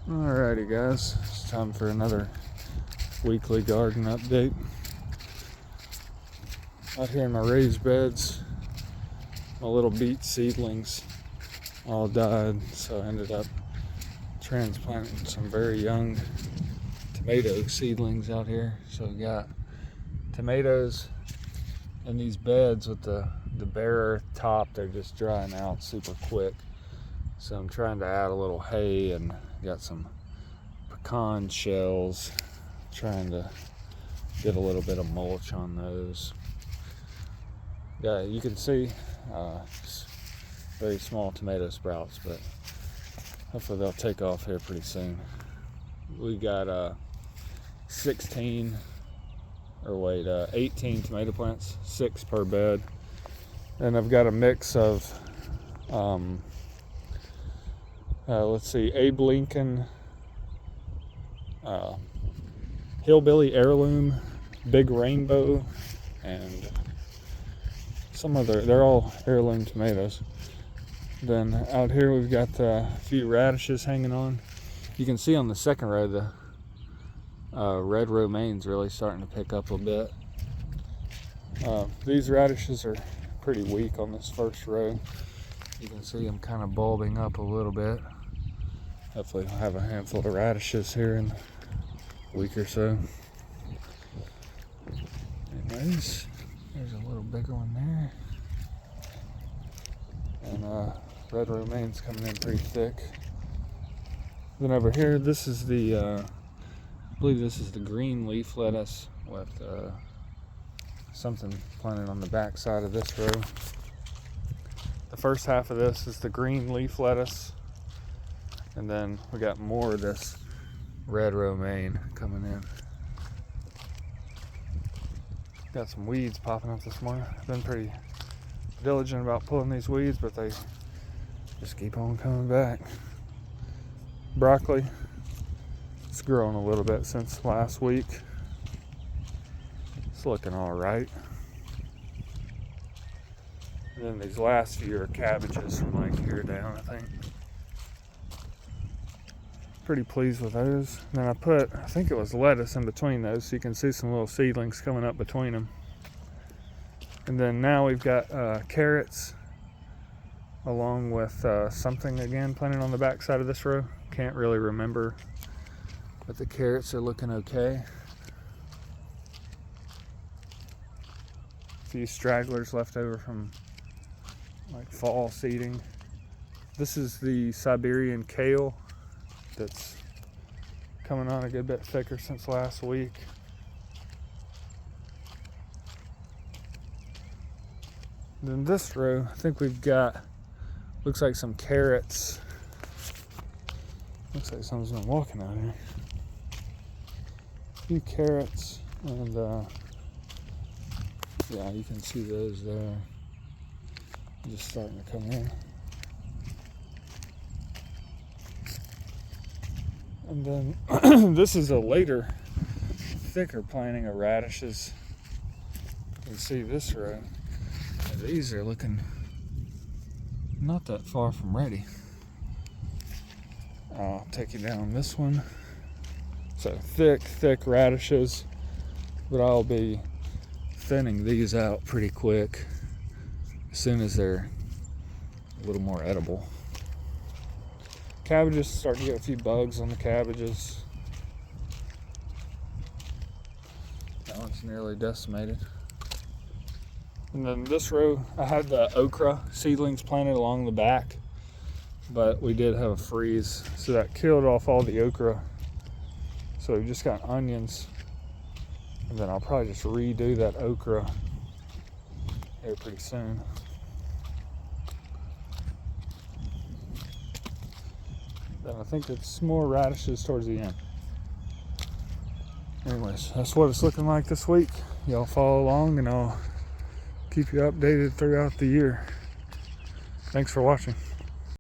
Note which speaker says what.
Speaker 1: Alrighty guys, it's time for another weekly garden update. Out here in my raised beds, my little beet seedlings all died, so I ended up transplanting some very young tomato seedlings out here. So we got tomatoes in these beds with the bare earth top. They're just drying out super quick. So I'm trying to add a little hay and got some pecan shells, trying to get a little bit of mulch on those. Yeah, you can see very small tomato sprouts, but hopefully they'll take off here pretty soon. We got 18 tomato plants, 6 per bed, and I've got a mix of Abe Lincoln, Hillbilly Heirloom, Big Rainbow, and some other, they're all heirloom tomatoes. Then out here we've got a few radishes hanging on. You can see on the second row the red romaine's really starting to pick up a bit. These radishes are pretty weak on this first row. You can see them kind of bulbing up a little bit. Hopefully I'll have a handful of radishes here in a week or so. Anyways, there's a little bigger one there. And red romaine's coming in pretty thick. Then over here, this is the, I believe this is the green leaf lettuce with something planted on the back side of this row. The first half of this is the green leaf lettuce. And then we got more of this red romaine coming in. Got some weeds popping up this morning. I've been pretty diligent about pulling these weeds, but they just keep on coming back. Broccoli, it's grown a little bit since last week. It's looking all right. And then these last few are cabbages from like here down, I think. Pretty pleased with those. And then I put, I think it was lettuce in between those, so you can see some little seedlings coming up between them. And then now we've got carrots, along with something again planted on the back side of this row. Can't really remember, but the carrots are looking okay. A few stragglers left over from like fall seeding. This is the Siberian kale that's coming on a good bit thicker since last week. Then this row, I think we've got, looks like some carrots. Looks like someone's been walking out here. A few carrots, and yeah, you can see those there. Just starting to come in. And then this is a later, thicker planting of radishes. You can see this row. These are looking not that far from ready. I'll take you down this one. So thick radishes, but I'll be thinning these out pretty quick as soon as they're a little more edible. Cabbages, starting to get a few bugs on the cabbages. That one's nearly decimated. And then this row, I had the okra seedlings planted along the back, but we did have a freeze, so that killed off all the okra. So we've just got onions, and then I'll probably just redo that okra here pretty soon. Then I think it's more radishes towards the end. Anyways, that's what it's looking like this week. Y'all follow along and I'll keep you updated throughout the year. Thanks for watching.